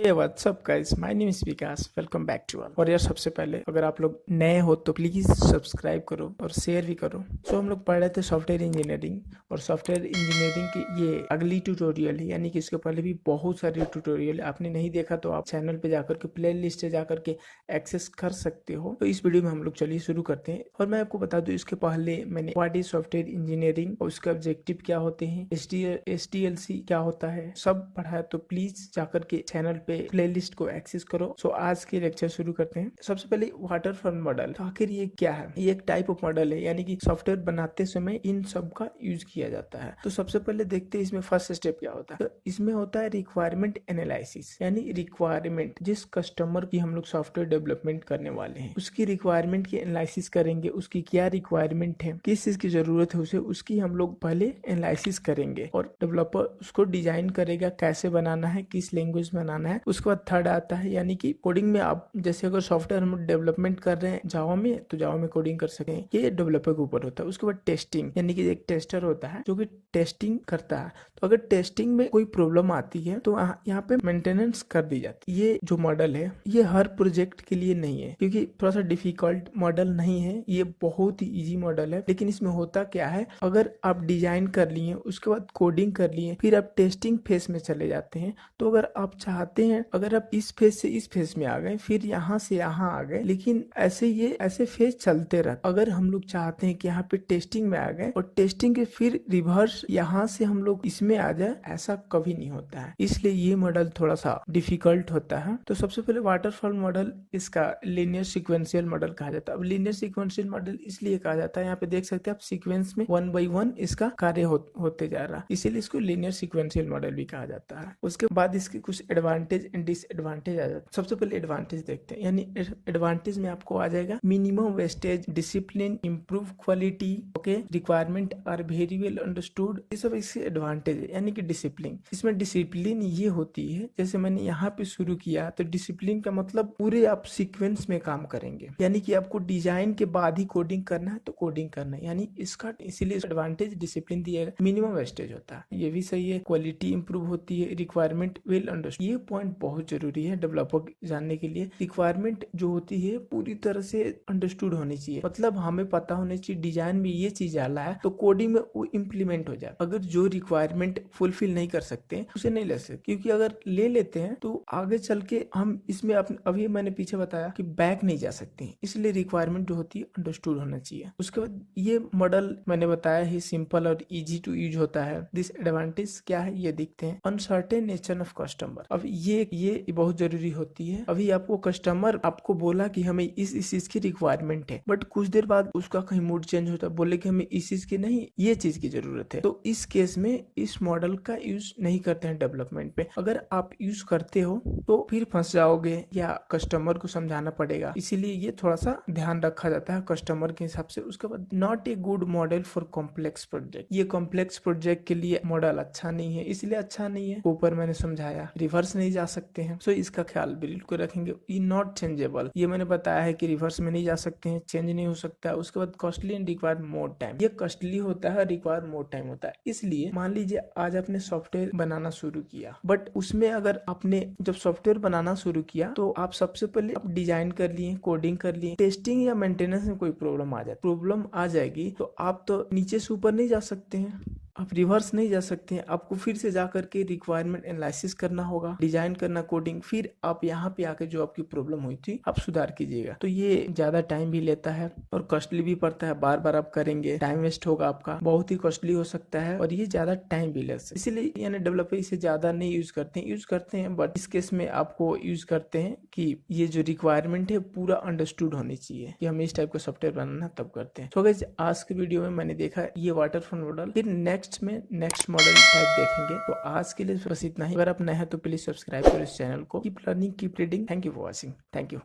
ये what's up guys, my name is Vikas, welcome back to all. और यार सबसे पहले अगर आप लोग नए हो तो प्लीज सब्सक्राइब करो और शेयर भी करो। सो हम लोग पढ़ रहे थे सॉफ्टवेयर इंजीनियरिंग, और सॉफ्टवेयर इंजीनियरिंग की ये अगली ट्यूटोरियल है, यानी कि इसके पहले भी बहुत सारे ट्यूटोरियल आपने नहीं देखा तो आप चैनल पे जाकर के प्ले लिस्ट से जाकर के एक्सेस कर सकते हो। तो इस वीडियो में हम लोग चलिए शुरू करते हैं। और मैं आपको बता दूं, इसके पहले मैंने व्हाट इज सॉफ्टवेयर इंजीनियरिंग और उसके ऑब्जेक्टिव क्या होते हैं, SDLC क्या होता है, सब पढ़ा है। तो प्लीज जाकर के चैनल पे प्लेलिस्ट को एक्सेस करो। सो आज के लेक्चर शुरू करते हैं। सबसे पहले वाटरफॉल मॉडल, तो आखिर ये क्या है? ये एक टाइप ऑफ मॉडल है, यानी कि सॉफ्टवेयर बनाते समय इन सब का यूज किया जाता है। तो सबसे पहले देखते हैं इसमें फर्स्ट स्टेप क्या होता है। तो इसमें होता है रिक्वायरमेंट एनालिसिस, यानी रिक्वायरमेंट जिस कस्टमर की हम लोग सॉफ्टवेयर डेवलपमेंट करने वाले हैं उसकी रिक्वायरमेंट की एनालिसिस करेंगे। उसकी क्या रिक्वायरमेंट है, किस चीज की जरूरत है उसे, उसकी हम लोग पहले एनालिसिस करेंगे और डेवलपर उसको डिजाइन करेगा कैसे बनाना है, किस लैंग्वेज में बनाना है। उसके बाद थर्ड आता है, यानी कि कोडिंग में आप जैसे अगर सॉफ्टवेयर हम डेवलपमेंट कर रहे हैं जावा में, तो जावा में कोडिंग कर सकें, ये डेवलपर के ऊपर होता है। उसके बाद टेस्टिंग, यानी कि एक टेस्टर होता है जो कि टेस्टिंग करता है। तो अगर टेस्टिंग में कोई प्रॉब्लम आती है तो यहाँ पे मेंटेनेंस कर दी जाती है। ये जो मॉडल है ये हर प्रोजेक्ट के लिए नहीं है, क्योंकि थोड़ा सा डिफिकल्ट मॉडल नहीं है, ये बहुत ही इजी मॉडल है। लेकिन इसमें होता क्या है, अगर आप डिजाइन कर लिए उसके बाद कोडिंग कर लिए फिर आप टेस्टिंग फेज में चले जाते हैं, तो अगर आप चाहते हैं, अगर आप इस फेज से इस फेज में आ गए फिर यहाँ से यहाँ आ गए, लेकिन ऐसे फेज चलते रहते। अगर हम लोग चाहते हैं कि यहाँ पे टेस्टिंग में आ गए और टेस्टिंग के फिर रिवर्स यहाँ से हम लोग इसमें आ जाए, ऐसा कभी नहीं होता है। इसलिए ये मॉडल थोड़ा सा डिफिकल्ट होता है। तो सबसे पहले वाटरफॉल मॉडल, इसका लीनियर सीक्वेंशियल मॉडल कहा जाता है। अब लीनियर सीक्वेंशियल मॉडल इसलिए कहा जाता है, यहाँ पे देख सकते हैं आप सीक्वेंस में 1 by 1 इसका कार्य होते जा रहा है, इसीलिए इसको लीनियर सीक्वेंशियल मॉडल भी कहा जाता है। उसके बाद इसके कुछ एडवांटेज एंड डिसएडवांटेज आ जाते हैं। सबसे पहले एडवांटेज देखते हैं, यानी एडवांटेज में आपको आ जाएगा minimum wastage, discipline, improve quality, okay, requirement are very well understood, ये सब इसके एडवांटेज है। यानी कि डिसिप्लिन, इसमें डिसिप्लिन ये होती है, जैसे मैंने यहाँ पे शुरू किया तो डिसिप्लिन का मतलब पूरे आप सीक्वेंस में काम करेंगे, यानी कि आपको डिजाइन के बाद ही कोडिंग करना है तो कोडिंग करना है, यानी इसका इसीलिए एडवांटेज डिसिप्लिन दिया गया। मिनिमम वेस्टेज होता है, ये भी सही है। क्वालिटी इंप्रूव होती है, रिक्वायरमेंट वेल अंडरस्टूड, ये पॉइंट बहुत जरूरी है डेवलपर जानने के लिए। रिक्वायरमेंट जो होती है पूरी तरह से अंडरस्टूड होनी चाहिए, मतलब हमें पता होनी चाहिए डिजाइन में ये चीज आला है तो कोडिंग में वो इम्प्लीमेंट हो जाए। अगर जो रिक्वायरमेंट फुलफिल नहीं कर सकते उसे नहीं ले सकते, क्योंकि अगर ले लेते हैं तो आगे चल के हम इसमें अभी मैंने पीछे बताया कि बैक नहीं जा सकते हैं, इसलिए रिक्वायरमेंट जो होती है अंडरस्टूड होना चाहिए। उसके बाद ये मॉडल मैंने बताया ही सिंपल और इजी टू यूज होता है। डिसएडवांटेज क्या है ये देखते हैं। अनसर्टेन नेचर ऑफ कस्टमर, अब ये बहुत जरूरी होती है। अभी आपको कस्टमर आपको बोला कि हमें इस चीज की रिक्वायरमेंट है, बट कुछ देर बाद उसका कहीं मूड चेंज होता है, बोले कि हमें इस चीज की नहीं ये चीज की जरूरत है, तो इस केस में इस मॉडल का यूज नहीं करते हैं डेवलपमेंट पे। अगर आप यूज करते हो तो फिर फंस जाओगे या कस्टमर को समझाना पड़ेगा, इसीलिए ये थोड़ा सा ध्यान रखा जाता है कस्टमर के हिसाब से। उसके बाद not a good model for complex project, ये कॉम्प्लेक्स प्रोजेक्ट के लिए मॉडल अच्छा नहीं है, इसलिए अच्छा नहीं है। ऊपर मैंने समझाया रिवर्स नहीं जा सकते हैं, सो इसका ख्याल बिल्कुल रखेंगे। ये नॉट चेंजेबल, ये मैंने बताया है कि रिवर्स में नहीं जा सकते हैं, चेंज नहीं हो सकता है। उसके बाद costly and require more time, ये कॉस्टली होता है, रिक्वायर मोर टाइम होता है। इसलिए मान लीजिए आज आपने सॉफ्टवेयर बनाना शुरू किया, बट उसमें अगर आपने जब सॉफ्टवेयर बनाना शुरू किया तो आप सबसे पहले आप डिजाइन कर लिए, कोडिंग कर लिए, टेस्टिंग या मेंटेनेंस में कोई प्रॉब्लम आ जाएगी तो आप तो नीचे से ऊपर नहीं जा सकते हैं, आप रिवर्स नहीं जा सकते हैं। आपको फिर से जा करके रिक्वायरमेंट एनालिसिस करना होगा, डिजाइन करना, कोडिंग, फिर आप यहाँ पे आके जो आपकी प्रॉब्लम हुई थी आप सुधार कीजिएगा। तो ये ज्यादा टाइम भी लेता है और कॉस्टली भी पड़ता है, बार बार आप करेंगे, टाइम वेस्ट होगा आपका, बहुत ही कॉस्टली हो सकता है और ये ज्यादा टाइम भी ले सकता है। इसीलिए यानी डेवलपर इसे ज्यादा नहीं यूज करते हैं, बट इस केस में आपको यूज करते हैं कि ये जो रिक्वायरमेंट है पूरा अंडरस्टूड होनी चाहिए कि हमें इस टाइप का सॉफ्टवेयर बनाना, तब करते हैं। तो गाइस आज के वीडियो में मैंने देखा ये वाटरफॉल मॉडल, फिर नेक्स्ट मॉडल टाइप देखेंगे। तो आज के लिए बस इतना ही। अगर आप नए हैं तो प्लीज सब्सक्राइब करो इस चैनल को। Keep learning, keep reading. Thank you for watching. Thank you.